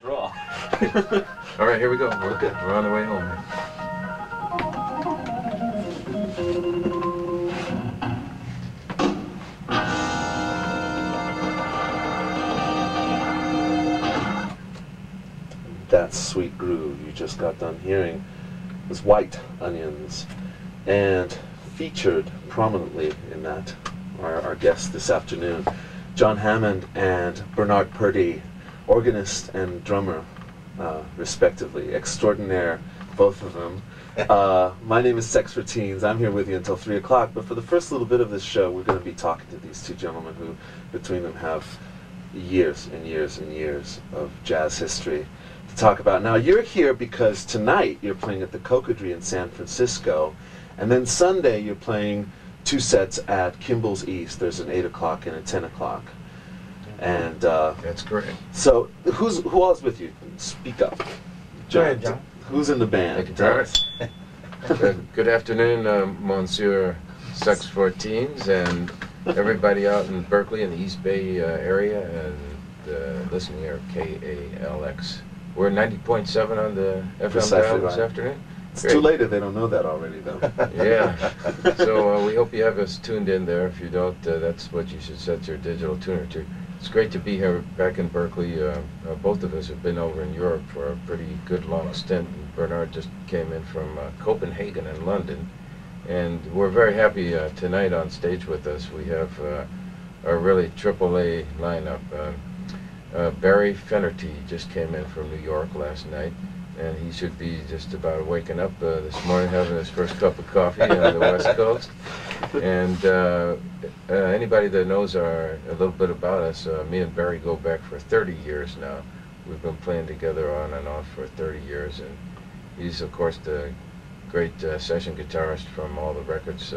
Draw. All right, here we go. We're good. We're on the way home. That sweet groove you just got done hearing was White Onions, and featured prominently in that our guests this afternoon, Jon Hammond and Bernard Purdie, organist and drummer, respectively. Extraordinaire, both of them. My name is Sex for Teens. I'm here with you until 3 o'clock, but for the first little bit of this show, we're going to be talking to these two gentlemen who, between them, have years and years and years of jazz history to talk about. Now, you're here because tonight you're playing at the Cocodrie in San Francisco, and then Sunday you're playing 2 sets at Kimball's East. There's an 8 o'clock and a 10 o'clock. And that's correct. So, who all is with you? Speak up. Go ahead, John. Who's in the band? Thank you, Travis. Good afternoon, Monsieur Sex for Teens, and everybody out in Berkeley in the East Bay area, and listening here, KALX. We're 90.7 on the FM dial this afternoon. It's Great. too late if they don't know that already, though. Yeah. So we hope you have us tuned in there. If you don't, that's what you should set your digital tuner to. It's great to be here back in Berkeley. Both of us have been over in Europe for a pretty good long stint. Bernard just came in from Copenhagen and London. And we're very happy tonight on stage with us. We have a really AAA lineup. Barry Finnerty just came in from New York last night, and he should be just about waking up this morning, having his first cup of coffee on the West Coast. And anybody that knows a little bit about us, me and Barry go back for 30 years now. We've been playing together on and off for 30 years, and he's, of course, the great session guitarist from all the records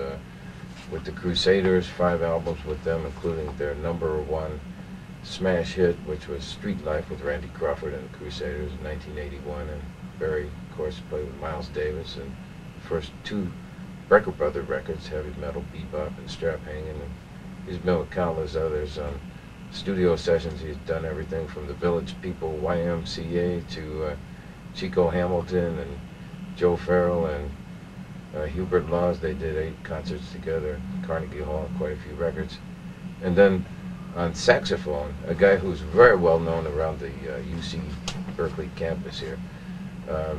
with the Crusaders, 5 albums with them, including their #1 smash hit, which was Street Life with Randy Crawford and the Crusaders in 1981. And Barry, of course, played with Miles Davis, and the first 2 Brecker Brother records, heavy metal, bebop, and strap hanging. And he's been with countless others on studio sessions. He's done everything from the Village People, YMCA, to Chico Hamilton and Joe Farrell and Hubert Laws. They did 8 concerts together, Carnegie Hall, quite a few records. And then on saxophone, a guy who's very well known around the UC Berkeley campus here.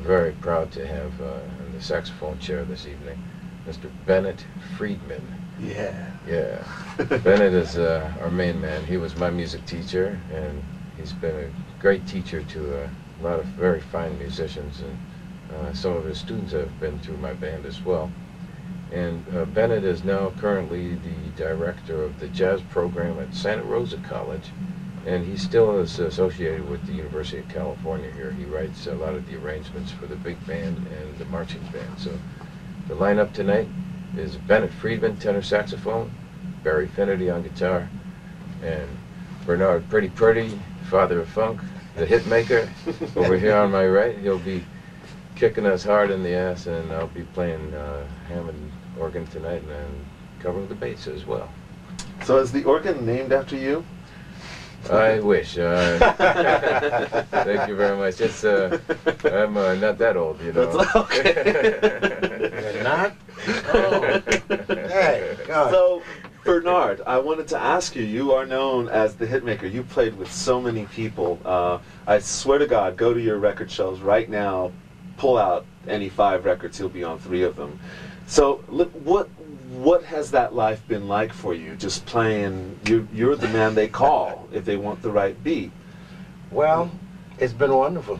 Very proud to have in the saxophone chair this evening, Mr. Bennett Friedman. Yeah. Yeah. Bennett is our main man. He was my music teacher, and he's been a great teacher to a lot of very fine musicians, and some of his students have been through my band as well. And Bennett is now currently the director of the jazz program at Santa Rosa College, and he still is associated with the University of California here. He writes a lot of the arrangements for the big band and the marching band. So the lineup tonight is Bennett Friedman, tenor saxophone, Barry Finnerty on guitar, and Bernard Purdie, father of funk, the hit maker, over here on my right. He'll be kicking us hard in the ass, and I'll be playing Hammond organ tonight and covering the bass as well. So is the organ named after you? I wish. Thank you very much. It's I'm not that old, you know. That's okay. You're not? Oh. Hey, God. So, Bernard, I wanted to ask you, you are known as the hitmaker. You played with so many people. I swear to God, go to your record shelves right now, pull out any 5 records, he'll be on 3 of them. So what has that life been like for you, just playing? You're the man they call if they want the right beat. Well, it's been wonderful.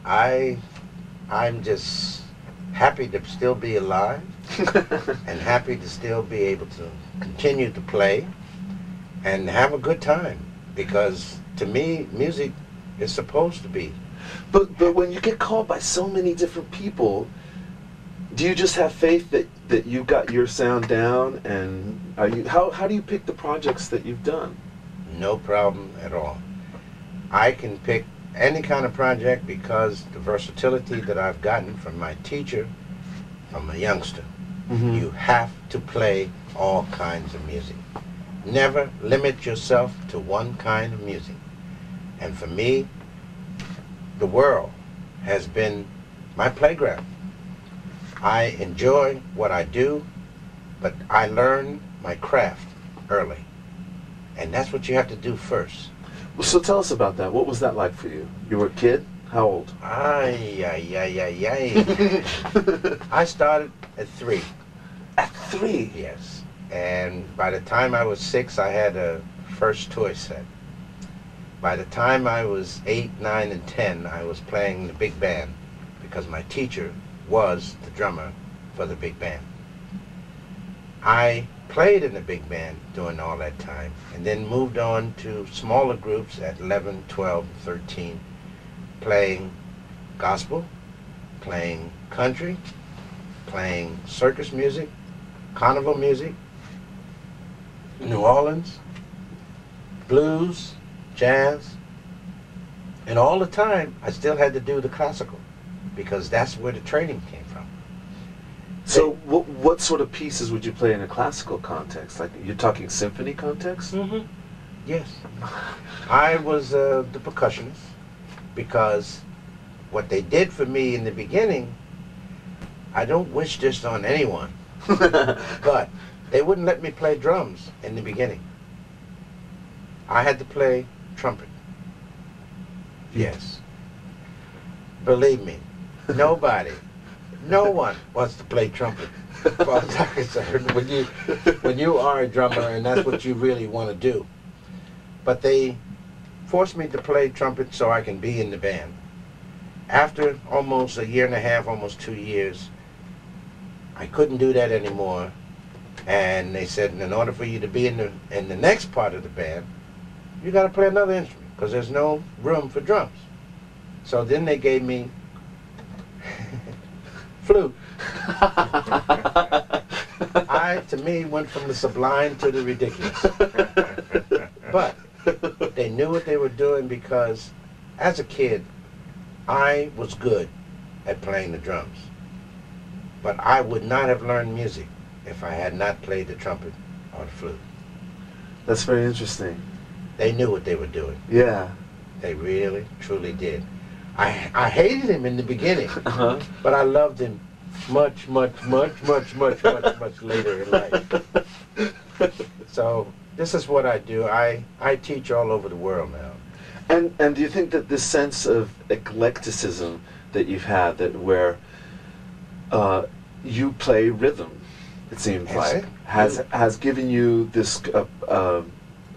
I'm just happy to still be alive and happy to still be able to continue to play and have a good time, because to me music is supposed to be. But when you get called by so many different people, do you just have faith that you got your sound down? And how do you pick the projects that you've done? No problem at all. I can pick any kind of project because the versatility that I've gotten from my teacher from a youngster. Mm-hmm. You have to play all kinds of music. Never limit yourself to one kind of music. And for me, the world has been my playground. I enjoy what I do, but I learn my craft early. And that's what you have to do first. Well, so tell us about that. What was that like for you? You were a kid? How old? Ay. I started at 3. At 3? Yes. And by the time I was 6, I had a first toy set. By the time I was 8, 9, and 10, I was playing the big band because my teacher was the drummer for the big band. I played in the big band during all that time and then moved on to smaller groups at 11, 12, 13, playing gospel, playing country, playing circus music, carnival music, New Orleans, blues, jazz, and all the time I still had to do the classical because that's where the training came from. So what sort of pieces would you play in a classical context? Like, you're talking symphony context? Mm-hmm. Yes. I was the percussionist because what they did for me in the beginning, I don't wish this on anyone, but they wouldn't let me play drums in the beginning. I had to play trumpet. Yes. Believe me, nobody, no one wants to play trumpet. As far as I'm concerned, when you are a drummer and that's what you really want to do. But they forced me to play trumpet so I can be in the band. After almost a year and a half, almost 2 years, I couldn't do that anymore. And they said, in order for you to be in the next part of the band, you got to play another instrument because there's no room for drums. So then they gave me flute. To me, went from the sublime to the ridiculous. But they knew what they were doing because as a kid, I was good at playing the drums. But I would not have learned music if I had not played the trumpet or the flute. That's very interesting. They knew what they were doing. Yeah. They really, truly did. I hated him in the beginning, but I loved him much later in life. So this is what I do. I teach all over the world now. And do you think that this sense of eclecticism that you've had, that where you play rhythm, it seems like, has given you this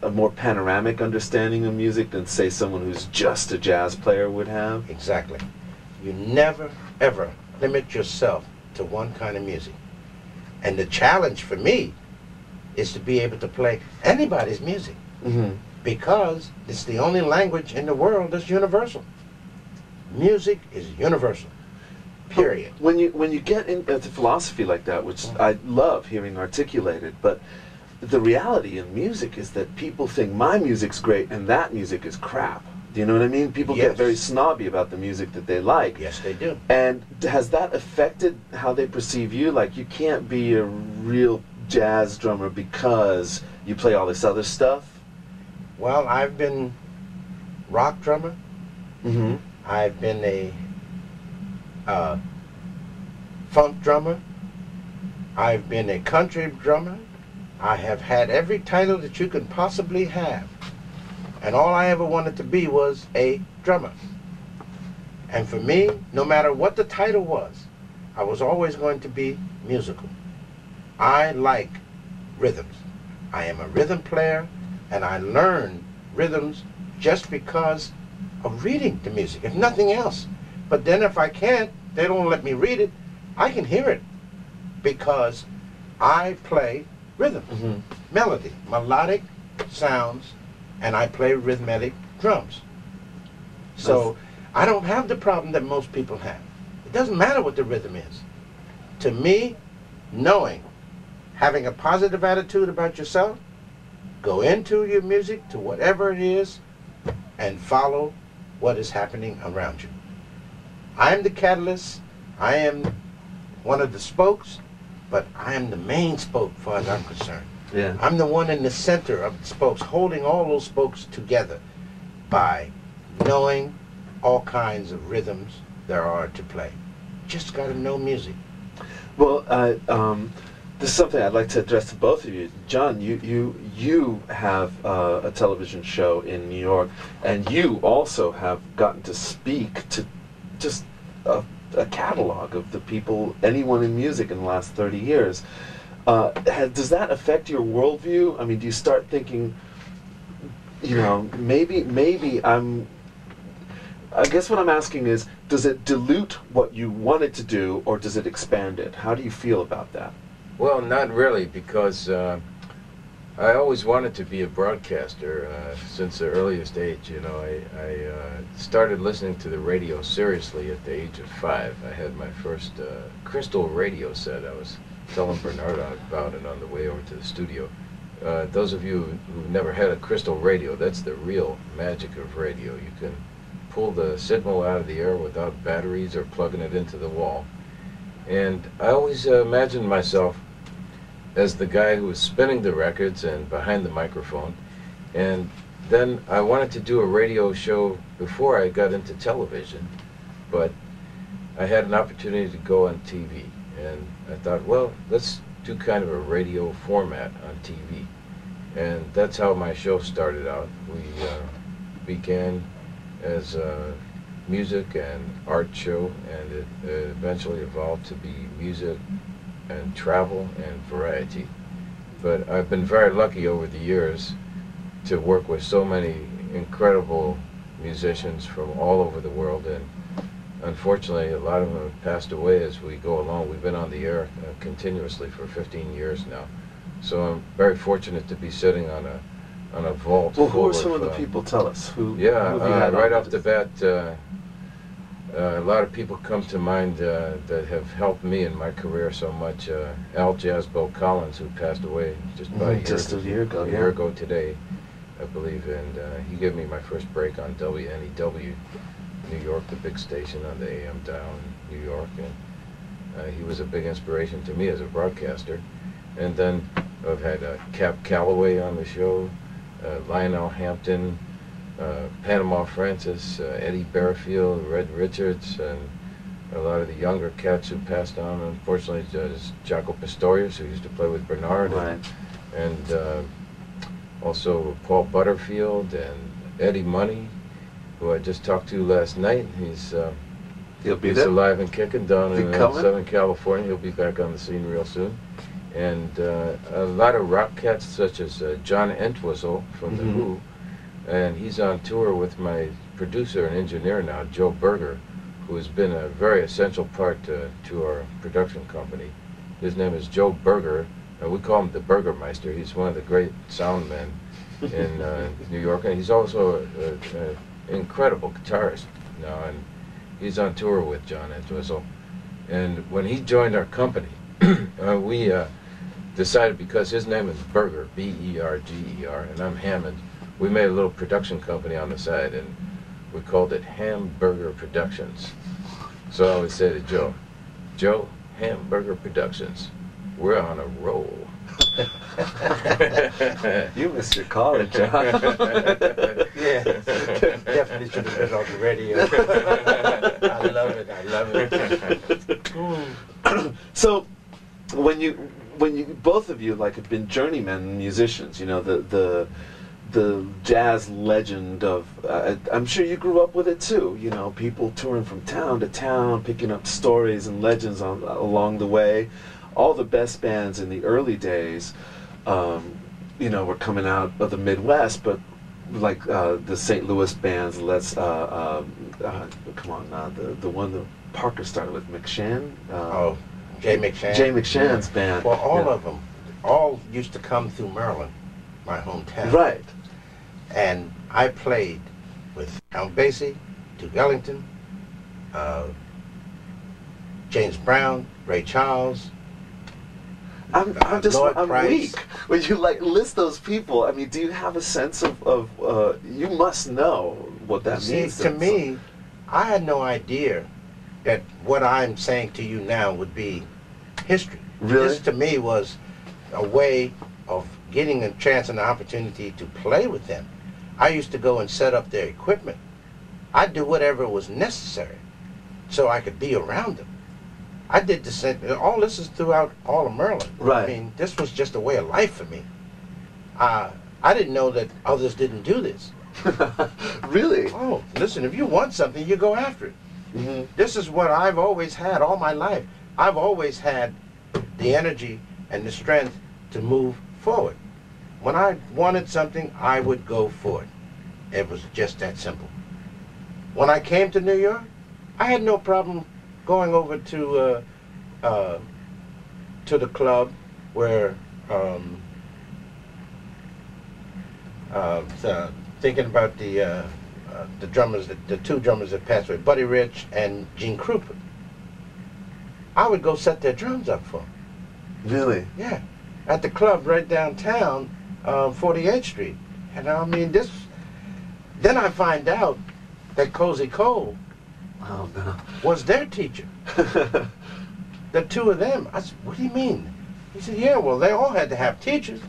a more panoramic understanding of music than, say, someone who's just a jazz player would have? Exactly. You never, ever limit yourself to one kind of music. And the challenge for me is to be able to play anybody's music. Mm-hmm. Because it's the only language in the world that's universal. Music is universal. Period. When you get into philosophy like that, which I love hearing articulated, but the reality in music is that people think my music's great and that music is crap. Do you know what I mean? People get very snobby about the music that they like. Yes, they do. And has that affected how they perceive you? Like, you can't be a real jazz drummer because you play all this other stuff? Well, I've been rock drummer. Mm-hmm. I've been a funk drummer. I've been a country drummer. I have had every title that you could possibly have. And all I ever wanted to be was a drummer. And for me, no matter what the title was, I was always going to be musical. I like rhythms. I am a rhythm player, and I learn rhythms just because of reading the music, if nothing else. But then if I can't, they don't let me read it, I can hear it because I play rhythm, melody, melodic sounds, and I play rhythmic drums. So I don't have the problem that most people have. It doesn't matter what the rhythm is. To me, knowing, having a positive attitude about yourself, go into your music, to whatever it is, and follow what is happening around you. I am the catalyst, I am one of the spokes, but I am the main spoke as far as I'm concerned. Yeah. I'm the one in the center of the spokes, holding all those spokes together by knowing all kinds of rhythms there are to play. Just got to know music. Well, this is something I'd like to address to both of you. Jon, you have a television show in New York, and you also have gotten to speak to just a catalog of the people, anyone in music in the last 30 years. Does that affect your worldview? I mean, do you start thinking, you know, maybe I guess what I'm asking is, does it dilute what you wanted to do, or does it expand it? How do you feel about that? Well, not really, because I always wanted to be a broadcaster since the earliest age. You know, I started listening to the radio seriously at the age of 5. I had my first crystal radio set. I was telling Bernard about it on the way over to the studio. Those of you who've never had a crystal radio, that's the real magic of radio. You can pull the signal out of the air without batteries or plugging it into the wall. And I always imagined myself as the guy who was spinning the records and behind the microphone. And then I wanted to do a radio show before I got into television, but I had an opportunity to go on TV. And I thought, well, let's do kind of a radio format on TV. And that's how my show started out. We began as a music and art show, and it eventually evolved to be music and travel and variety. But I've been very lucky over the years to work with so many incredible musicians from all over the world, and unfortunately a lot of them have passed away as we go along. We've been on the air continuously for 15 years now, so I'm very fortunate to be sitting on a vault. Well, who are some of the people? Tell us. Who have you had right on off the bat, a lot of people come to mind that have helped me in my career so much. Al Jasbo Collins, who passed away just about a year ago today, I believe, and he gave me my first break on WNEW, New York, the big station on the AM dial in New York, and he was a big inspiration to me as a broadcaster. And then I've had Cap Calloway on the show, Lionel Hampton, Panama Francis, Eddie Barfield, Red Richards, and a lot of the younger cats who passed on. Unfortunately, Jaco Pastorius, who used to play with Bernard, right, and also Paul Butterfield and Eddie Money, who I just talked to last night. He's alive and kicking down in Southern California. He'll be back on the scene real soon. And a lot of rock cats such as John Entwistle from The Who, and he's on tour with my producer and engineer now, Joe Berger, who has been a very essential part to our production company. His name is Joe Berger, and we call him the Burgermeister. He's one of the great sound men in New York, and he's also an incredible guitarist now, and he's on tour with John Entwistle. And when he joined our company, we decided, because his name is Berger, B-E-R-G-E-R, and I'm Hammond, we made a little production company on the side, and we called it Hamburger Productions. So I always say to Joe, Hamburger Productions, we're on a roll. You missed your college, Jon. Yeah, definitely should have been on the radio. I love it. So, when you both of you have been journeyman musicians, you know, the jazz legend of, I'm sure you grew up with it too, you know, people touring from town to town, picking up stories and legends along the way. All the best bands in the early days, you know, were coming out of the Midwest, but like the St. Louis bands, the one that Parker started with, McShann. Jay McShann. Jay McShann's band. Well, all of them, all used to come through Maryland, my hometown. Right. And I played with Count Basie, Duke Ellington, James Brown, Ray Charles. I'm weak. When you list those people, I mean, do you have a sense of you must know what that means? To me, I had no idea that what I'm saying to you now would be history. Really? This to me was a way of getting a chance and an opportunity to play with them. I used to go and set up their equipment I'd do whatever was necessary so I could be around them. I did the same. All this is throughout all of Maryland. Right. I mean, this was just a way of life for me. I didn't know that others didn't do this. Really? Oh, listen, if you want something, you go after it. Mm-hmm. This is what I've always had all my life. I've always had the energy and the strength to move forward. When I wanted something, I would go for it. It was just that simple. When I came to New York, I had no problem going over to the club where thinking about the drummers, the two drummers that passed away, Buddy Rich and Gene Krupa. I would go set their drums up for them. Really? Yeah, at the club right downtown, 48th Street. And I mean, then I find out that Cozy Cole was their teacher. The two of them. I said, what do you mean? He said, yeah, well, they all had to have teachers.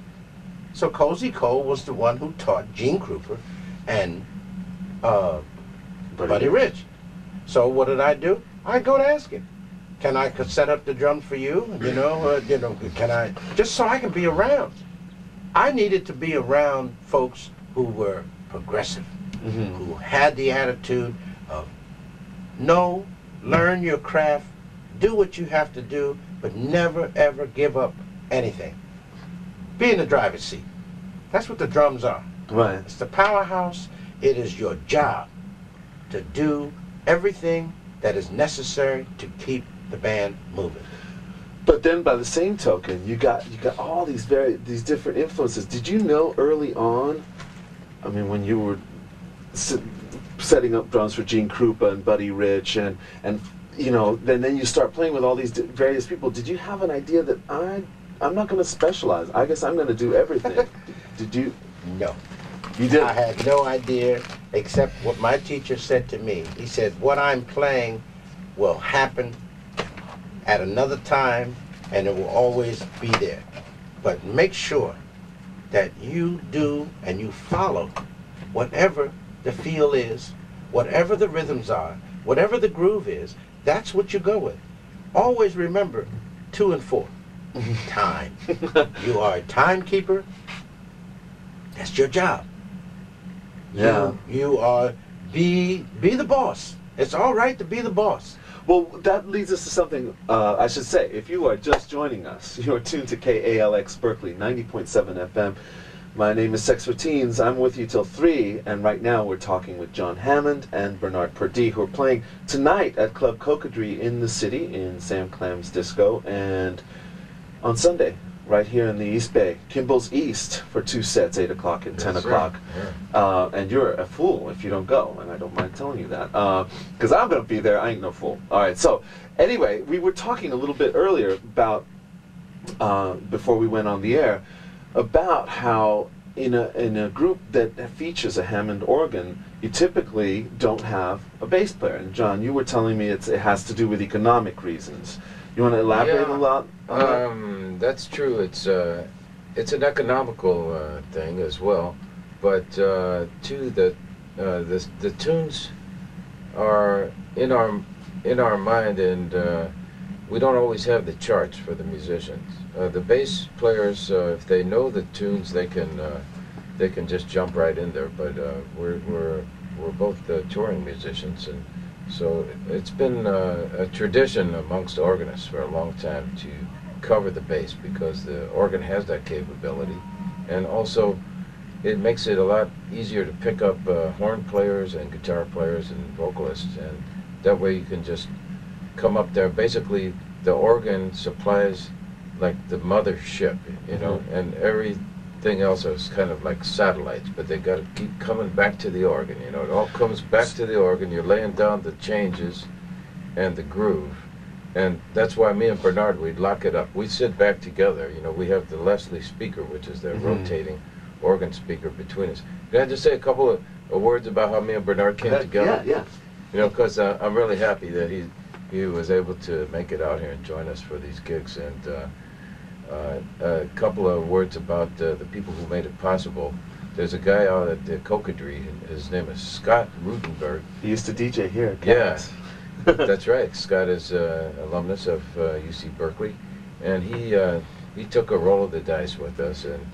So Cozy Cole was the one who taught Gene Krupa and Buddy Rich. So what did I do? I'd go to ask him. Can I set up the drums for you? Can I, just so I can be around. I needed to be around folks who were progressive, who had the attitude of learn your craft, do what you have to do, but never ever give up anything. Be in the driver's seat. That's what the drums are. Right. It's the powerhouse. It is your job to do everything that is necessary to keep the band moving. But then, by the same token, you got all these different influences. Did you know early on? I mean, when you were setting up drums for Gene Krupa and Buddy Rich, and then you start playing with all these various people. Did you have an idea that I'm not going to specialize? I guess I'm going to do everything. Did you? No. You did? I had no idea except what my teacher said to me. He said, what I'm playing will happen at another time, and it will always be there. But make sure that you do and you follow whatever the feel is, whatever the rhythms are, whatever the groove is, that's what you go with. Always remember 2 and 4. Time. You are a timekeeper. That's your job. Yeah. You are, be the boss. It's all right to be the boss. Well, that leads us to something I should say. If you are just joining us, you are tuned to KALX Berkeley, 90.7 FM. My name is Sex for Teens. I'm with you till 3, and right now we're talking with Jon Hammond and Bernard Purdie, who are playing tonight at Club Cocodrie in the city, in Sam Clam's Disco, and on Sunday, right here in the East Bay, Kimball's East, for 2 sets, 8 o'clock and 10 o'clock. Yeah. And you're a fool if you don't go, and I don't mind telling you that. Because I'm going to be there, I ain't no fool. All right, so anyway, we were talking a little bit earlier about, before we went on the air, about how in a group that features a Hammond organ, you typically don't have a bass player. And John, you were telling me it has to do with economic reasons. You want to elaborate a lot on that? That's true. It's an economical thing as well, but too the tunes are in our mind, and we don't always have the charts for the musicians. The bass players, if they know the tunes, they can just jump right in there. But we're both touring musicians, and so it's been a tradition amongst organists for a long time to cover the bass, because the organ has that capability, and also it makes it a lot easier to pick up horn players and guitar players and vocalists, and that way you can just come up there. Basically, the organ supplies like the mothership, and everything else is kind of like satellites, but they got to keep coming back to the organ. It all comes back to the organ. You're laying down the changes and the groove, and that's why me and Bernard, we'd lock it up. We sit back together. We have the Leslie speaker, which is the rotating organ speaker between us. Can I just say a couple of words about how me and Bernard came together? Yeah. Because I'm really happy that he was able to make it out here and join us for these gigs, and a couple of words about the people who made it possible. there's a guy out at the Cocodrie. His name is Scott Rutenberg. He used to DJ here at Yeah, KALX. that's right. Scott is alumnus of UC Berkeley, and he took a roll of the dice with us, and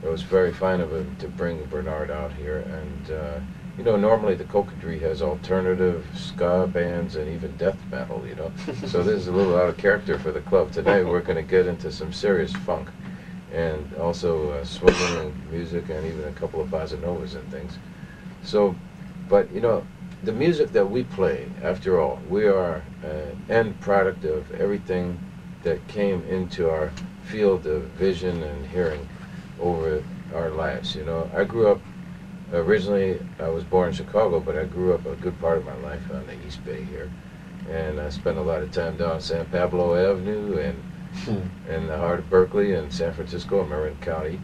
it was very fine of him to bring Bernard out here. And you know, normally the Cocodrie has alternative ska bands and even death metal, you know. So this is a little out of character for the club. Tonight we're going to get into some serious funk, and also swinging music, and even a couple of bossa novas and things. So, but you know, the music that we play, after all, we are an end product of everything that came into our field of vision and hearing over our lives. You know, I grew up, originally I was born in Chicago, but I grew up a good part of my life on the East Bay here, and I spent a lot of time down San Pablo Avenue and in the heart of Berkeley and San Francisco, Marin County,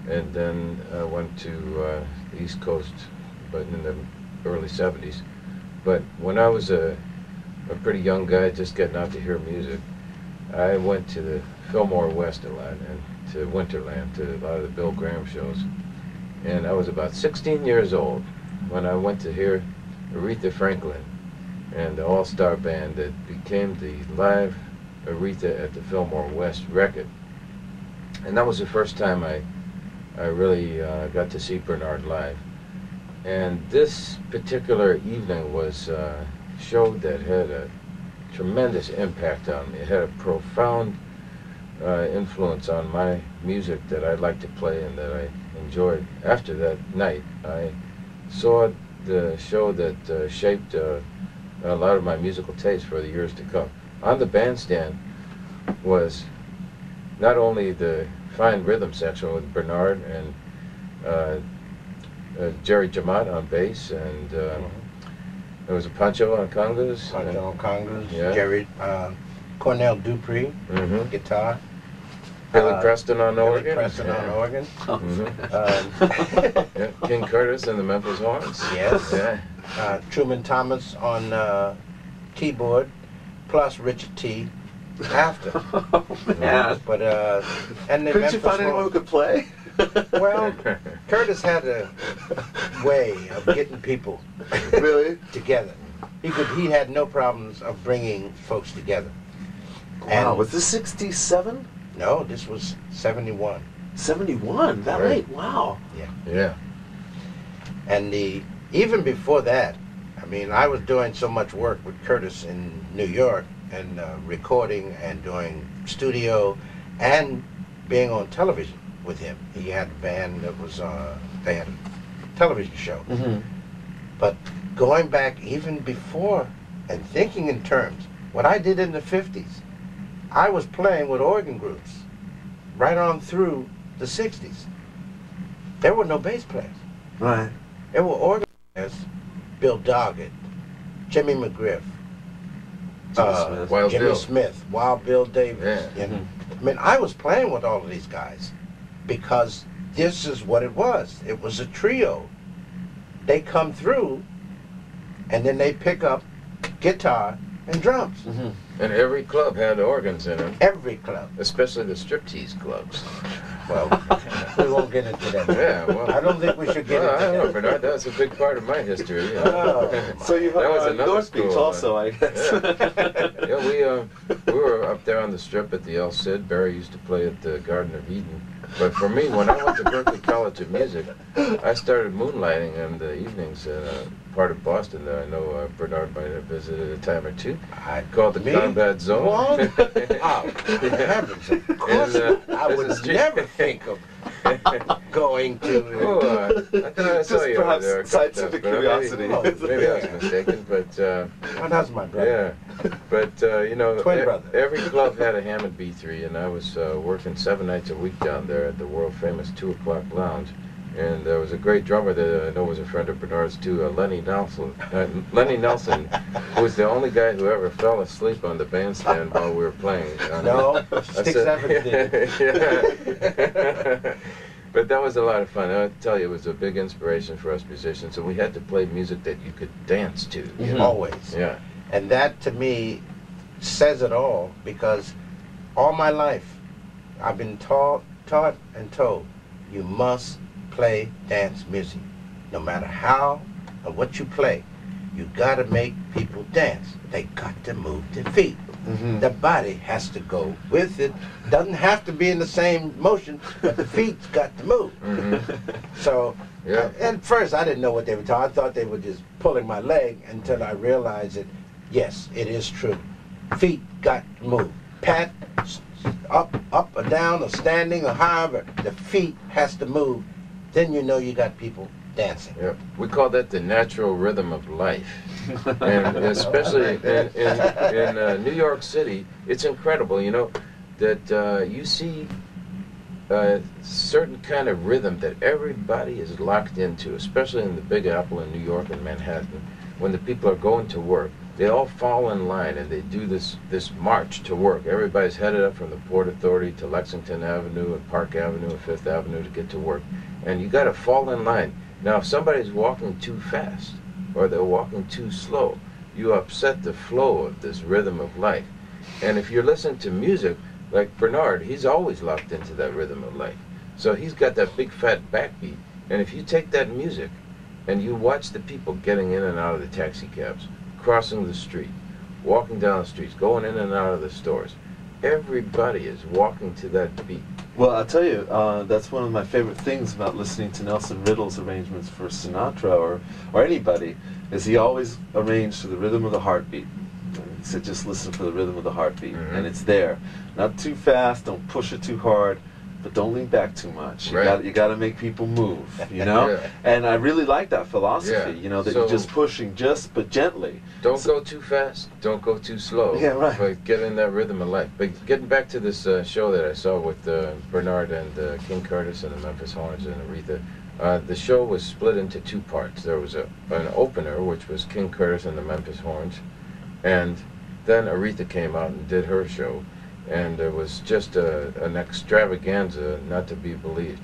and then I went to the East Coast, but in the early 70s. But when I was a pretty young guy just getting out to hear music, I went to the Fillmore West a lot, and to Winterland, to a lot of the Bill Graham shows. And I was about 16 years old when I went to hear Aretha Franklin and the all-star band that became the live Aretha at the Fillmore West record. And that was the first time I really got to see Bernard live. And this particular evening was a show that had a tremendous impact on me. It had a profound influence on my music that I like to play and that I enjoyed. After that night, I saw the show that shaped a lot of my musical taste for the years to come. On the bandstand was not only the fine rhythm section with Bernard and Jerry Jamat on bass, and there was a Pancho on congas. Pancho on congas, yeah. Jerry, Cornell Dupree, guitar. Billy Preston on organ. Billy Preston on organ. Yeah, King Curtis and the Memphis Horns. Yes. Yeah. Truman Thomas on keyboard, plus Richard T. after. Man. But and the Couldn't Memphis you find anyone who Horns. could play? Well, Curtis had a way of getting people Really? together. He had no problems of bringing folks together. Wow, And was this 67? no, this was 71. 71, that Right. late? Wow. Yeah. And even before that, I mean, I was doing so much work with Curtis in New York, and recording and doing studio and being on television with him. He had a band that was, they had a television show. But going back even before and thinking in terms, what I did in the 50s, I was playing with organ groups right on through the 60s. There were no bass players. Right. There were organ players, Bill Doggett, Jimmy McGriff, Wild Jimmy Bill. Smith, Wild Bill Davis. Yeah. And, I mean, I was playing with all of these guys because this is what it was. It was a trio. They come through, and then they pick up guitar and drums. And every club had organs in them, Every club. especially the striptease clubs. Well, we won't get into that. Yeah, well, I don't think we should get well, I don't know, into that. Bernard. That's a big part of my history. You know. Oh, So you That was hung on another North Beach school, also, I guess. Yeah, we were up there on the strip at the El Cid. Barry used to play at the Garden of Eden. But for me, when I went to Berkeley College of Music, I started moonlighting in the evenings in a part of Boston that I know Bernard might have visited a time or two, called the Me? Combat Zone. What? Oh, heavens, of course And, not. I there's would a street- never think of going to... Oh, I thought I Just saw you over perhaps there. scientific But curiosity. Maybe I was mistaken, but Oh, that's my brother. yeah. But you know, Twin brother. every club had a Hammond B3, and I was working 7 nights a week down there at the world famous 2 O'Clock Lounge. And there was a great drummer that I know was a friend of Bernard's too, Lenny Nelson. Lenny Nelson, who was the only guy who ever fell asleep on the bandstand while we were playing. No, I Sticks said- Evans did. Yeah. But that was a lot of fun. I tell you, it was a big inspiration for us musicians, and we had to play music that you could dance to. You know? Always. Yeah. And that, to me, says it all, because all my life, I've been taught and told, you must play play dance music. No matter how or what you play, you gotta make people dance. They got to move their feet. The body has to go with it. Doesn't have to be in the same motion, but the feet's got to move. So, at first I didn't know what they were talking. I thought they were just pulling my leg until I realized that, yes, it is true. Feet got to move. Pat, up or down or standing or however, the feet has to move. Then you know you got people dancing. Yep. We call that the natural rhythm of life. And especially in New York City, it's incredible, you know, that you see a certain kind of rhythm that everybody is locked into, especially in the Big Apple in New York and Manhattan. When the people are going to work, they all fall in line and they do this march to work. Everybody's headed up from the Port Authority to Lexington Avenue and Park Avenue and Fifth Avenue to get to work. And you got to fall in line. Now, if somebody's walking too fast or they're walking too slow, you upset the flow of this rhythm of life. And if you're listening to music, like Bernard, he's always locked into that rhythm of life. So he's got that big fat backbeat. And if you take that music and you watch the people getting in and out of the taxi cabs, crossing the street, walking down the streets, going in and out of the stores, everybody is walking to that beat. Well, I'll tell you, that's one of my favorite things about listening to Nelson Riddle's arrangements for Sinatra or anybody, is he always arranged to the rhythm of the heartbeat. He said, just listen for the rhythm of the heartbeat, and it's there. Not too fast, don't push it too hard, but don't lean back too much. You got to make people move, you know? And I really like that philosophy, you know, that you're just pushing, but gently. Don't go too fast, don't go too slow. Yeah, right. But get in that rhythm of life. But getting back to this show that I saw with Bernard and King Curtis and the Memphis Horns and Aretha, the show was split into two parts. There was an opener, which was King Curtis and the Memphis Horns, and then Aretha came out and did her show. And it was just an extravaganza not to be believed.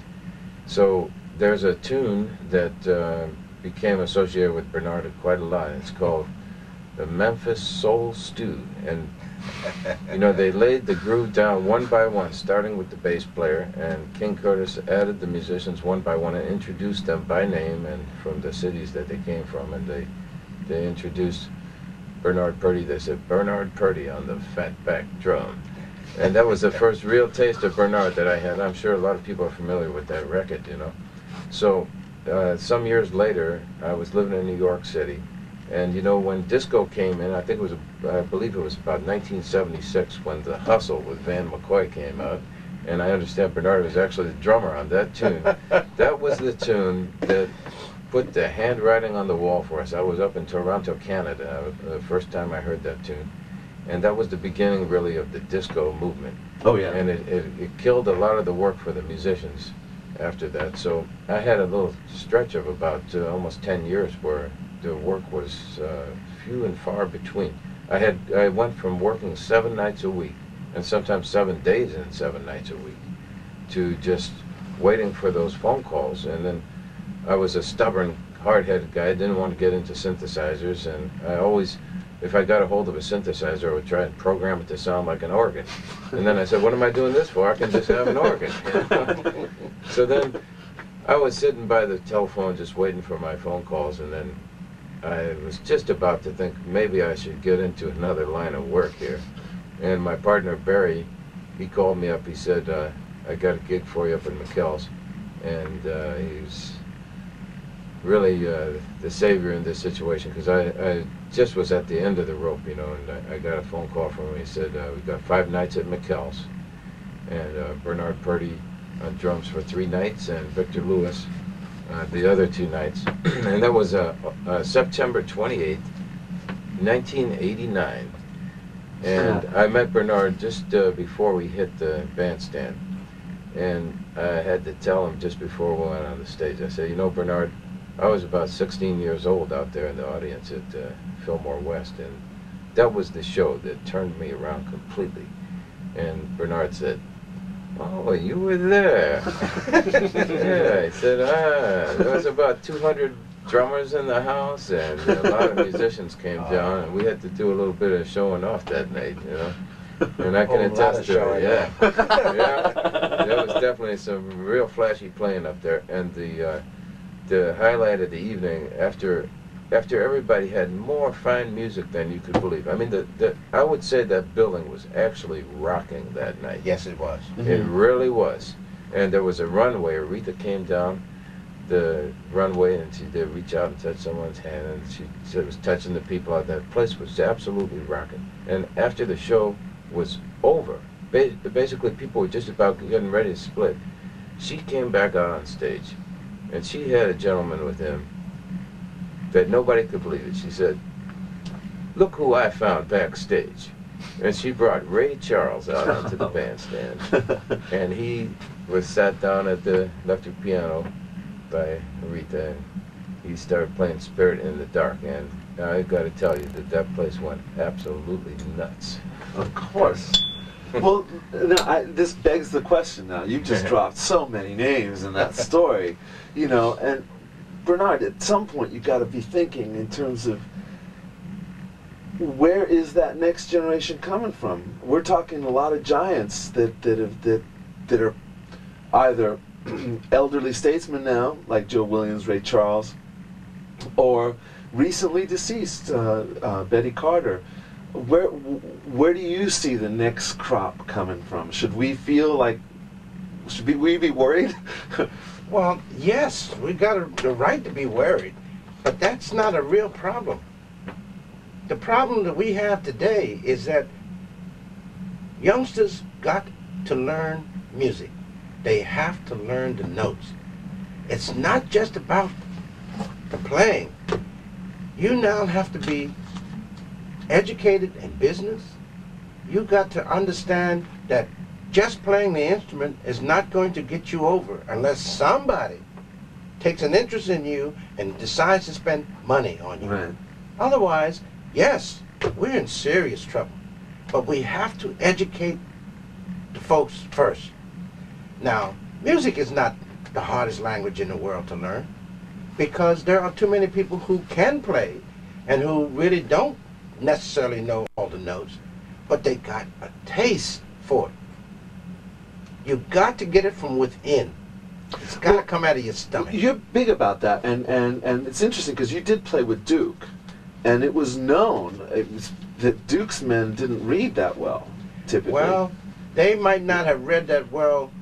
So there's a tune that became associated with Bernard quite a lot. It's called the Memphis Soul Stew. And, you know, they laid the groove down one by one, starting with the bass player, and King Curtis added the musicians one by one and introduced them by name and from the cities that they came from. And they introduced Bernard Purdie. They said, Bernard Purdie on the fatback drum. And that was the first real taste of Bernard that I had. I'm sure a lot of people are familiar with that record, you know. So some years later, I was living in New York City, and you know, when disco came in, I believe it was about 1976 when The Hustle with Van McCoy came out, and I understand Bernard was actually the drummer on that tune. That was the tune that put the handwriting on the wall for us. I was up in Toronto, Canada, the first time I heard that tune. And that was the beginning, really, of the disco movement. Oh, yeah. And it killed a lot of the work for the musicians after that. So I had a little stretch of about almost 10 years where the work was few and far between. I went from working 7 nights a week, and sometimes 7 days and 7 nights a week, to just waiting for those phone calls. And then I was a stubborn, hard-headed guy. I didn't want to get into synthesizers, and I always, if I got a hold of a synthesizer, I would try and program it to sound like an organ. And then I said, what am I doing this for? I can just have an organ. You know? So then I was sitting by the telephone just waiting for my phone calls, and then I was just about to think maybe I should get into another line of work here. And my partner, Barry, he called me up. He said, I got a gig for you up in McKell's. And he's really the savior in this situation, because I just was at the end of the rope, you know, and I got a phone call from him. He said, we've got 5 nights at McKell's, and Bernard Purdie on drums for 3 nights, and Victor Lewis the other 2 nights. And that was September 28th, 1989. And I met Bernard just before we hit the bandstand. And I had to tell him just before we went on the stage, I said, you know, Bernard, I was about 16 years old out there in the audience at Fillmore West, and that was the show that turned me around completely. And Bernard said, oh, you were there. Yeah, he said, there was about 200 drummers in the house, and a lot of musicians came down, and we had to do a little bit of showing off that night, you know. And I can attest to it, yeah. there was definitely some real flashy playing up there, and the highlight of the evening, after everybody had more fine music than you could believe. I mean, I would say that building was actually rocking that night. Yes, it was. Mm-hmm. It really was. And there was a runway. Aretha came down the runway, and she did reach out and touch someone's hand, and she was touching the people out there. The place was absolutely rocking. And after the show was over, basically people were just about getting ready to split, she came back out on stage, and she had a gentleman with him that nobody could believe it. She said, "Look who I found backstage." And she brought Ray Charles out onto the bandstand. And he was sat down at the electric piano by Aretha, and he started playing Spirit in the Dark. And I've got to tell you that place went absolutely nuts. Of course. Well, this begs the question now. You just dropped so many names in that story, you know, and Bernard, at some point you got to be thinking in terms of where is that next generation coming from? We're talking a lot of giants that are either elderly statesmen now, like Joe Williams, Ray Charles, or recently deceased Betty Carter. Where do you see the next crop coming from? Should we be worried? Well, yes, we got the right to be worried, but that's not a real problem. The problem that we have today is that youngsters got to learn music. They have to learn the notes. It's not just about the playing. You now have to be educated in business. You got to understand that just playing the instrument is not going to get you over unless somebody takes an interest in you and decides to spend money on you. Right. Otherwise, yes, we're in serious trouble. But we have to educate the folks first. Now, music is not the hardest language in the world to learn, because there are too many people who can play and who really don't necessarily know all the notes, but they got a taste for it. You've got to get it from within. It's got to come out of your stomach. You're big about that, and it's interesting because you did play with Duke, and it was known that Duke's men didn't read that well, typically. Well, they might not have read that well,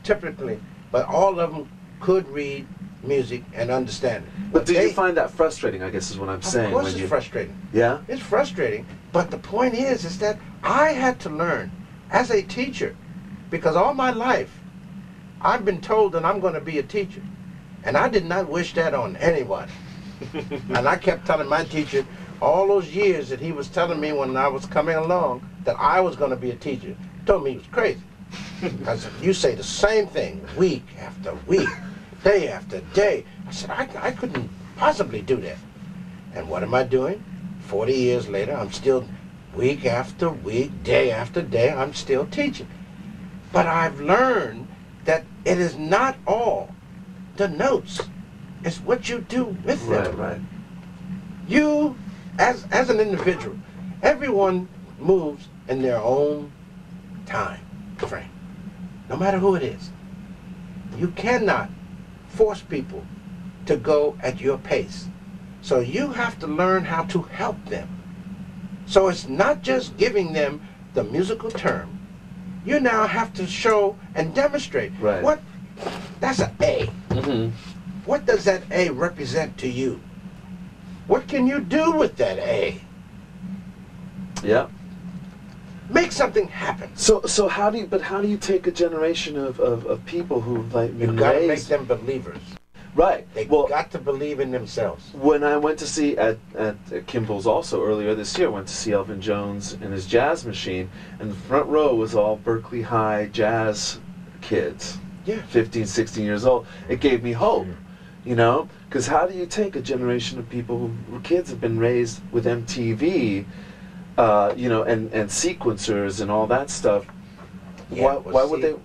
typically, but all of them could read music and understand it. But did you find that frustrating, I guess is what I'm saying? Of course it's frustrating. Yeah? It's frustrating, but the point is that I had to learn as a teacher, because all my life I've been told that I'm going to be a teacher, and I did not wish that on anyone. And I kept telling my teacher all those years that he was telling me when I was coming along that I was going to be a teacher. He told me he was crazy. I said, you say the same thing week after week, day after day. I said, I couldn't possibly do that. And what am I doing? 40 years later, I'm still, week after week, day after day, I'm still teaching. But I've learned that it is not all the notes. It's what you do with them. Right. You, as an individual, everyone moves in their own time frame, no matter who it is. You cannot force people to go at your pace. So you have to learn how to help them. So it's not just giving them the musical term. You now have to show and demonstrate. Right. What? That's an A. Mm-hmm. What does that A represent to you? What can you do with that A? Yeah. Make something happen. So how do you take a generation of people who've like been You've got to make raised, them believers. right? They've Well, got to believe in themselves. when I went to see at Kimball's also earlier this year, went to see Elvin Jones and his jazz machine, and the front row was all Berkeley High jazz kids, Yeah. 15, 16 years old. It gave me hope, you know, because how do you take a generation of people who kids have been raised with MTV, you know, and sequencers and all that stuff? Yeah, Why would they?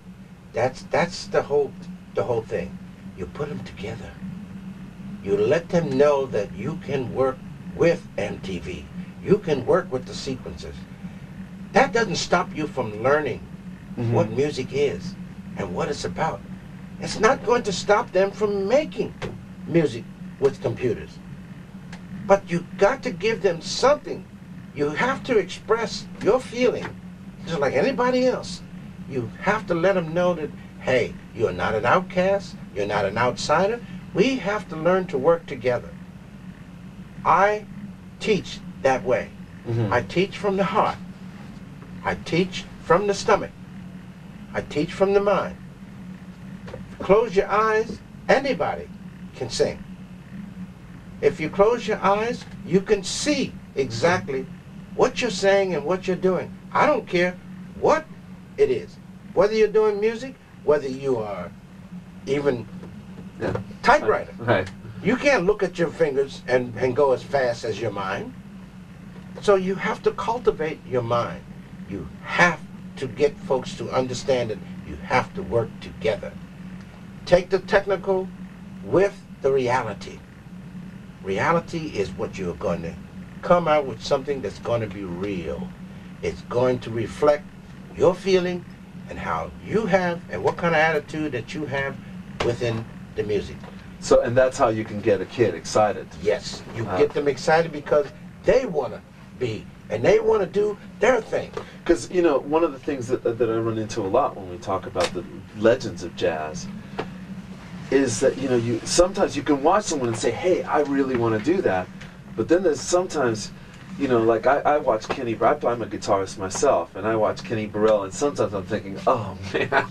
That's the whole thing. You put them together. You let them know that you can work with MTV. You can work with the sequencers. That doesn't stop you from learning what music is. and what it's about. It's not going to stop them from making music with computers. But you got to give them something. You have to express your feeling, just like anybody else. You have to let them know that, hey, you're not an outcast, you're not an outsider. We have to learn to work together. I teach that way. I teach from the heart. I teach from the stomach. I teach from the mind. Close your eyes, anybody can sing. If you close your eyes, you can see exactly what you're saying and what you're doing. I don't care what it is. Whether you're doing music, whether you are even typewriter. Right. You can't look at your fingers and go as fast as your mind. So you have to cultivate your mind. You have to get folks to understand that you have to work together. Take the technical with the reality. Reality is what you're going to come out with, something that's going to be real. It's going to reflect your feeling and how you have and what kind of attitude that you have within the music. So, and that's how you can get a kid excited. Yes, you get them excited because they want to be and they want to do their thing. Because, you know, one of the things that I run into a lot when we talk about the legends of jazz is that, you know, sometimes you can watch someone and say, hey, I really want to do that. But then there's sometimes, you know, like I watch Kenny, I'm a guitarist myself, and I watch Kenny Burrell, and sometimes I'm thinking, oh man,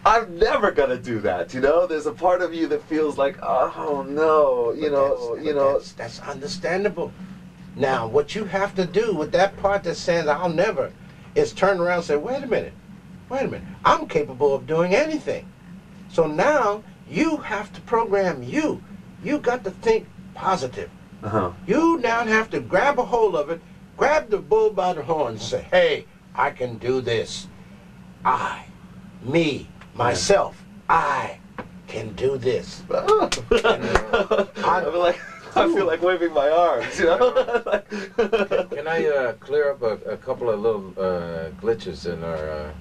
I'm never going to do that, you know? There's a part of you that feels like, oh no, That's understandable. Now, what you have to do with that part that says, I'll never, is turn around and say, wait a minute, I'm capable of doing anything. So now, you have to program you. You got to think positive. You now have to grab a hold of it, grab the bull by the horn and say, hey, I can do this. I, me, myself, I can do this. I feel like waving my arms, you know? Can I clear up a couple of little glitches in our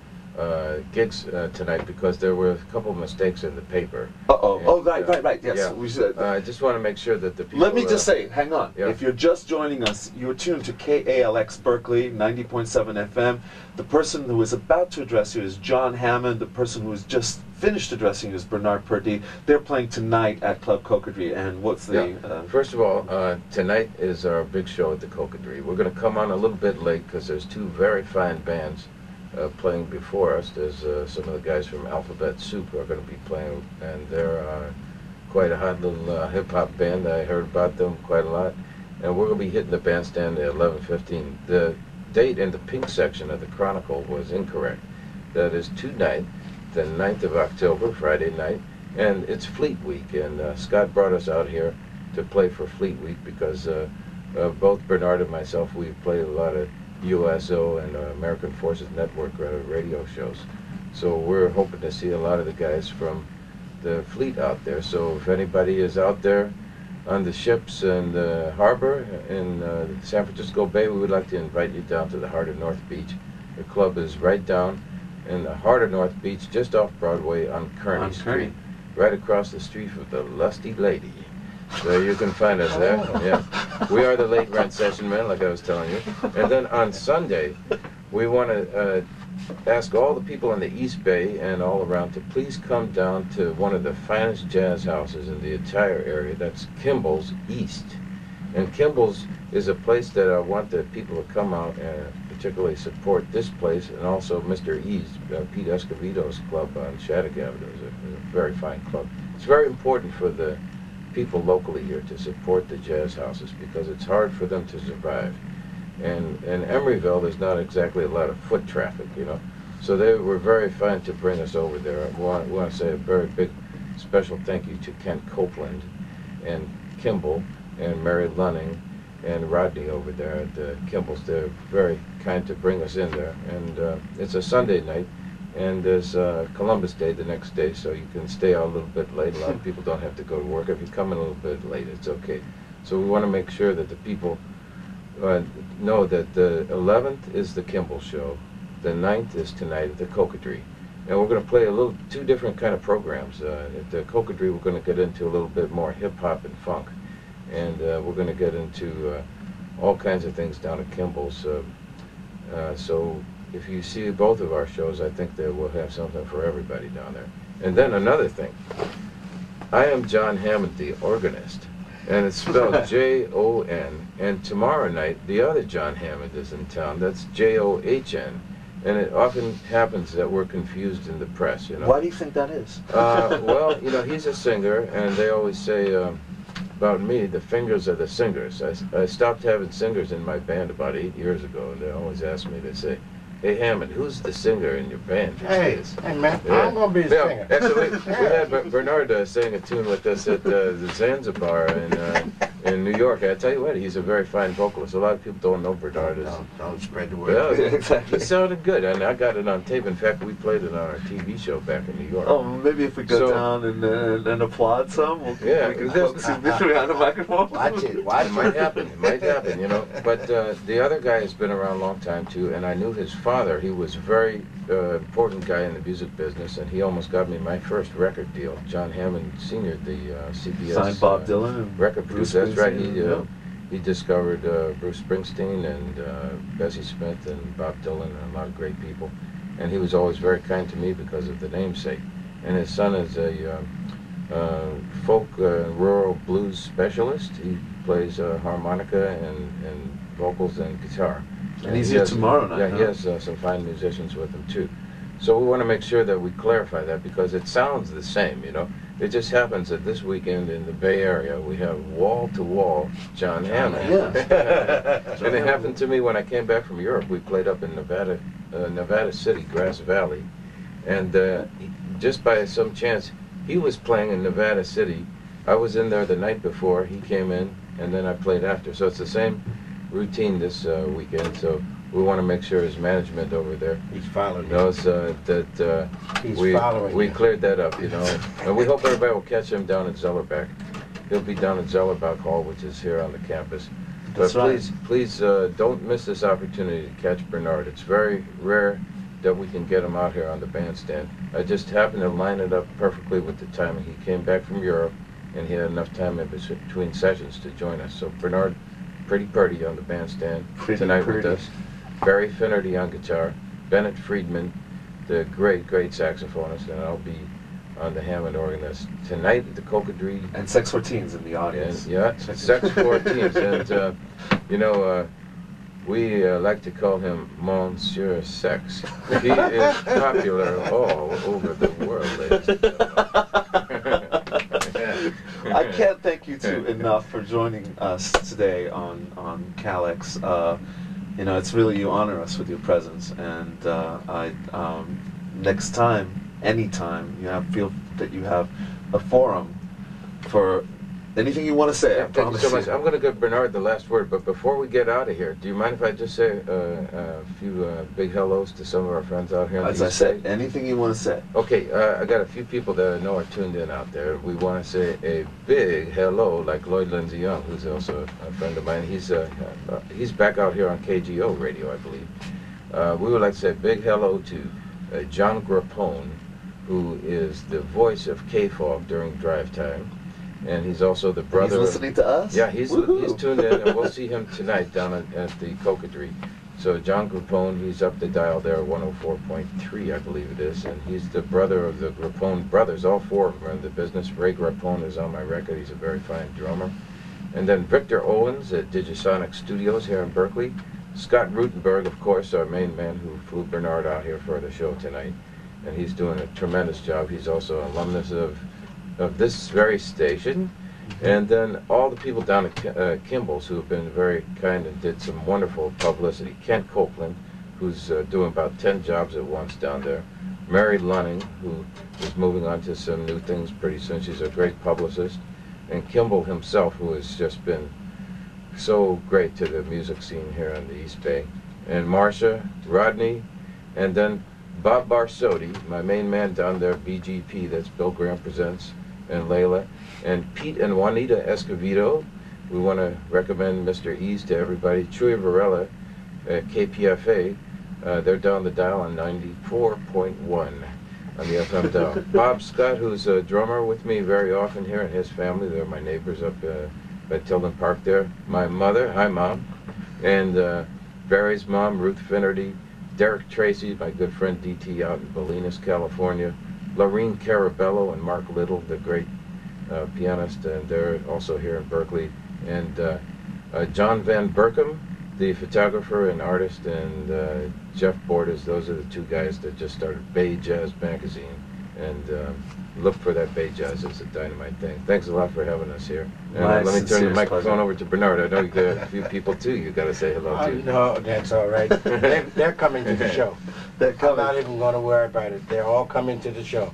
gigs tonight, because there were a couple of mistakes in the paper. Right, yes. Yeah. We should. I just want to make sure that the people... Let me just say, hang on. Yeah. If you're just joining us, you're tuned to KALX Berkeley, 90.7 FM. The person who is about to address you is Jon Hammond. The person who has just finished addressing you is Bernard Purdie. They're playing tonight at Club Cocodrie. And what's the... First of all, tonight is our big show at the Cocodrie. We're going to come on a little bit late because there's two very fine bands playing before us. There's some of the guys from Alphabet Soup who are going to be playing, and they're quite a hot little hip-hop band. I heard about them quite a lot. And we're going to be hitting the bandstand at 11:15. The date in the pink section of the Chronicle was incorrect. That is tonight, the 9th of October, Friday night, and it's Fleet Week. And Scott brought us out here to play for Fleet Week because both Bernard and myself, we've played a lot of USO and American Forces Network radio shows. So we're hoping to see a lot of the guys from the fleet out there. So if anybody is out there on the ships and the harbor in San Francisco Bay, we would like to invite you down to the heart of North Beach. The club is right down in the heart of North Beach, just off Broadway on Kearny Street, right across the street from the Lusty Lady. So you can find us there. Yeah, we are the late rent session men, like I was telling you. And then on Sunday, we want to ask all the people in the East Bay and all around to please come down to one of the finest jazz houses in the entire area. That's Kimball's East. And Kimball's is a place that I want the people to come out and particularly support this place, and also Mr. E's, Pete Escovedo's club on Shattuck Avenue. Is a very fine club. It's very important for the people locally here to support the jazz houses because it's hard for them to survive. And in Emeryville, there's not exactly a lot of foot traffic, you know. So they were very fine to bring us over there. I want to say a very big special thank you to Kent Copeland and Kimball and Mary Lunning and Rodney over there at the Kimball's. They're very kind to bring us in there. And it's a Sunday night, and there's Columbus Day the next day, so you can stay out a little bit late. A lot of people don't have to go to work. If you come in a little bit late, it's okay. So we want to make sure that the people know that the 11th is the Kimball show, the 9th is tonight at the Cocodrie, and we're going to play two different kind of programs. At the Cocodrie, we're going to get into a little bit more hip-hop and funk, and we're going to get into all kinds of things down at Kimball's. So if you see both of our shows, I think that we'll have something for everybody down there. And then another thing, I am Jon Hammond, the organist, and it's spelled J-O-N, and tomorrow night the other Jon Hammond is in town, that's J-O-H-N, and it often happens that we're confused in the press, you know. Why do you think that is? Well, you know, he's a singer, and they always say about me, the fingers are the singers. I stopped having singers in my band about 8 years ago, and they always ask me, they say, "Hey Hammond, who's the singer in your band?" Hey man, yeah. I'm gonna be a singer. Actually, we had Bernard sang a tune with us at the Zanzibar in New York. I tell you what, he's a very fine vocalist. A lot of people don't know Bernard. Don't spread the word. Yeah, Exactly. He sounded good, and I got it on tape. In fact, we played it on our TV show back in New York. Oh, maybe if we go down and applaud some, we can see behind the microphone. Watch it. It might happen. It might happen, you know. But the other guy has been around a long time too, and I knew his father. He was a very important guy in the music business, and he almost got me my first record deal. Jon Hammond Sr., the CBS signed Bob Dylan and record producer. That's right. He Yeah. discovered Bruce Springsteen and Bessie Smith and Bob Dylan and a lot of great people. And he was always very kind to me because of the namesake. And his son is a folk rural blues specialist. He plays harmonica and vocals and guitar. And he's here tomorrow night. Yeah, he has some fine musicians with him too. So we want to make sure that we clarify that because it sounds the same, you know. It just happens that this weekend in the Bay Area we have wall-to-wall Jon Hammond. Yeah. And it happened to me when I came back from Europe. We played up in Nevada City, Grass Valley. And just by some chance, he was playing in Nevada City. I was in there the night before. He came in, and then I played after. So it's the same routine this weekend. So we want to make sure his management over there He's following knows that we cleared that up, you know. And we hope everybody will catch him down at Zellerbach. He'll be down at Zellerbach Hall, which is here on the campus. But please don't miss this opportunity to catch Bernard. It's very rare that we can get him out here on the bandstand. I just happened to line it up perfectly with the timing. He came back from Europe, and he had enough time in between sessions to join us. So Bernard Purdie on the bandstand tonight with us. Barry Finnerty on guitar, Bennett Friedman, the great saxophonist, and I'll be on the Hammond organist tonight at the Cocodrie. And Sex 14's in the audience. And, yeah, Sex 14's, and you know, we like to call him Monsieur Sex. He is popular all over the world, ladies and gentlemen. I can't thank you two enough for joining us today on KALX. You know, it's really, you honor us with your presence, and next time, anytime, feel that you have a forum for anything you want to say. Yeah, thank you so much. I'm going to give Bernard the last word, but before we get out of here, do you mind if I just say a few big hellos to some of our friends out here? As I said, anything you want to say. Okay, I got a few people that I know are tuned in out there. We want to say a big hello, like Lloyd Lindsay Young, who's also a friend of mine. He's back out here on KGO radio, I believe. We would like to say a big hello to John Grappone, who is the voice of K-Fog during drive time. And he's also the brother. He's listening to us? Yeah, he's tuned in, and we'll see him tonight down at the Cocodrie. So John Grappone, he's up the dial there, 104.3, I believe it is, and he's the brother of the Grappone brothers. All four of them are in the business. Ray Grappone is on my record. He's a very fine drummer. And then Victor Owens at Digisonic Studios here in Berkeley. Scott Rutenberg, of course, our main man who flew Bernard out here for the show tonight. And he's doing a tremendous job. He's also an alumnus of this very station, and then all the people down at Kimball's who have been very kind and did some wonderful publicity. Kent Copeland, who's doing about 10 jobs at once down there. Mary Lunning, who is moving on to some new things pretty soon. She's a great publicist. And Kimball himself, who has just been so great to the music scene here on the East Bay. And Marcia, Rodney, and then Bob Barsotti, my main man down there, BGP, that's Bill Graham Presents, and Layla, and Pete and Juanita Escovedo. We want to recommend Mr. Ease to everybody. Chuy Varela at KPFA, they're down the dial on 94.1. on the FM dial. Bob Scott, who's a drummer with me very often here, and his family. They're my neighbors up at Tilden Park there. My mother, hi Mom, and Barry's mom, Ruth Fenerty. Derek Tracy, my good friend DT out in Bolinas, California. Lorene Carabello and Mark Little, the great pianist, and they're also here in Berkeley. And John Van Berkom, the photographer and artist, and Jeff Borders. Those are the two guys that just started Bay Jazz magazine. And look for that Bay Jazz. It's a dynamite thing. Thanks a lot for having us here. And let me turn the microphone over to Bernard. I know you got a few people too you got to say hello to. No, that's all right. They're coming to the show. I'm not even going to worry about it. They're all coming to the show.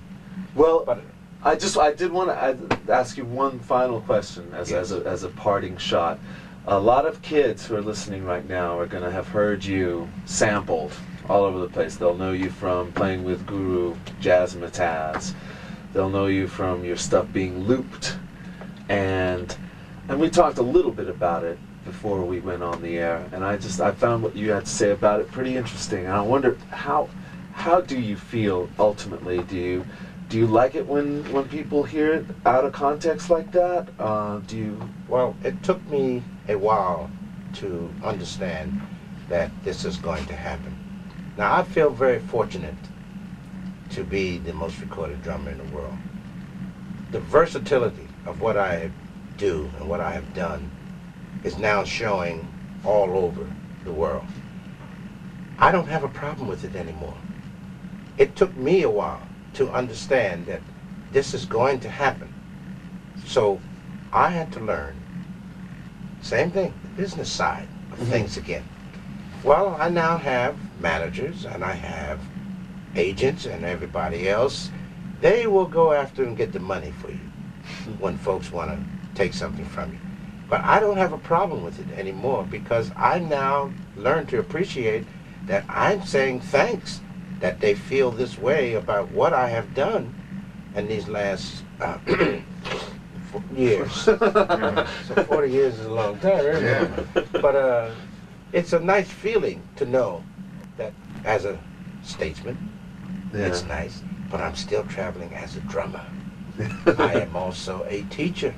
Well, but I did want to ask you one final question as a parting shot. A lot of kids who are listening right now are going to have heard you sampled all over the place. They'll know you from playing with Guru Jazzmatazz. They'll know you from your stuff being looped, and we talked a little bit about it before we went on the air, and I found what you had to say about it pretty interesting. And I wonder how do you feel ultimately? Do you like it when people hear it out of context like that? Do you? Well, it took me a while to understand that this is going to happen. Now, I feel very fortunate to be the most recorded drummer in the world. The versatility of what I do and what I have done is now showing all over the world. I don't have a problem with it anymore. It took me a while to understand that this is going to happen. So I had to learn, same thing, the business side of things again. Well, I now have managers and I have agents and everybody else. They will go after and get the money for you when folks want to take something from you. But I don't have a problem with it anymore because I now learn to appreciate that I'm saying thanks that they feel this way about what I have done in these last years. So 40 years is a long time, right? Yeah. But it's a nice feeling to know that as a statesman, it's nice, but I'm still traveling as a drummer. I am also a teacher,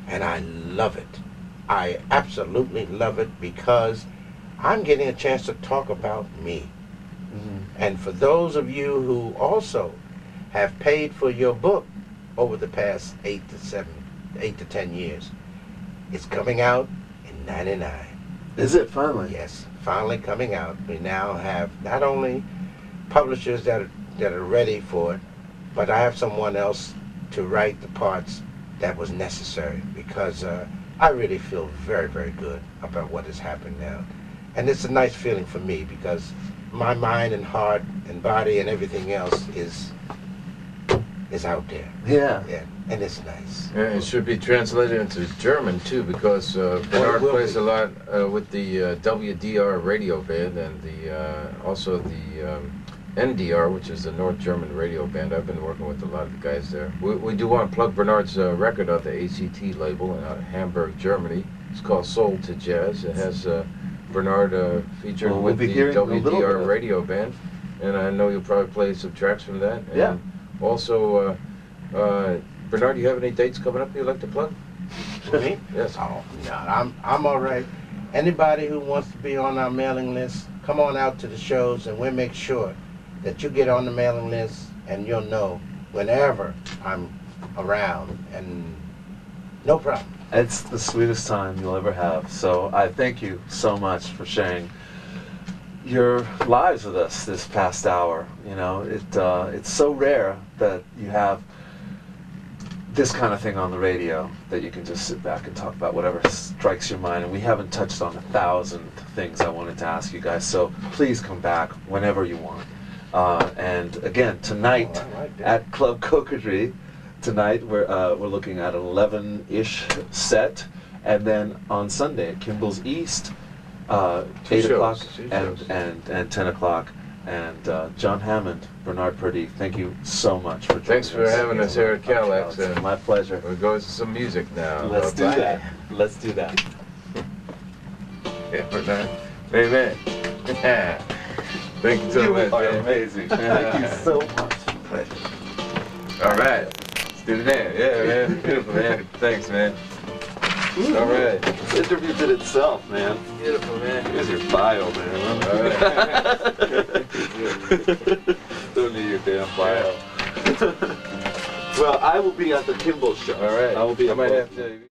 and I love it. I absolutely love it because I'm getting a chance to talk about me. And for those of you who also have paid for your book over the past 8 to 10 years, it's coming out in '99. Is it finally? Yes, finally coming out. We now have not only publishers that are ready for it, but I have someone else to write the parts that was necessary because I really feel very, very good about what has happened now. And it's a nice feeling for me because my mind and heart and body and everything else is out there. Yeah. Yeah, and it's nice. And it should be translated into German too, because Bernard plays a lot with the WDR radio band and also the NDR, which is the North German radio band. I've been working with a lot of the guys there. We do want to plug Bernard's record on the ACT label in Hamburg, Germany. It's called Soul to Jazz. It has Bernard featured with the WDR radio band, and I know you'll probably play some tracks from that. And yeah. Also, Bernard, do you have any dates coming up you'd like to plug? Me? Yes. Oh, no, I'm all right. Anybody who wants to be on our mailing list, come on out to the shows, and we'll make sure that you get on the mailing list, and you'll know whenever I'm around, and no problem. It's the sweetest time you'll ever have. So I thank you so much for sharing your lives with us this past hour. You know, it's so rare that you have this kind of thing on the radio that you can just sit back and talk about whatever strikes your mind. And we haven't touched on 1,000 things I wanted to ask you guys. So please come back whenever you want. And again, tonight at Club Cocodrie, tonight we're looking at an 11-ish set, and then on Sunday at Kimball's East, 8 o'clock and 10 o'clock. And Jon Hammond, Bernard Purdie, thank you so much for joining us. Thanks for having us here at KALX. It's my pleasure. We'll go to some music now. Let's do that. Let's do that. Yeah, Bernard. Amen. Thank you so much. You are amazing. Thank you so much. pleasure. All right. Let's do the band. Yeah, man. Beautiful, man. Thanks, man. All right. This interview did itself, man. Beautiful, man. Here's your bio, man. All right. Don't need your damn bio. Well, I will be at the Kimball show. All right. I will be. I might have to.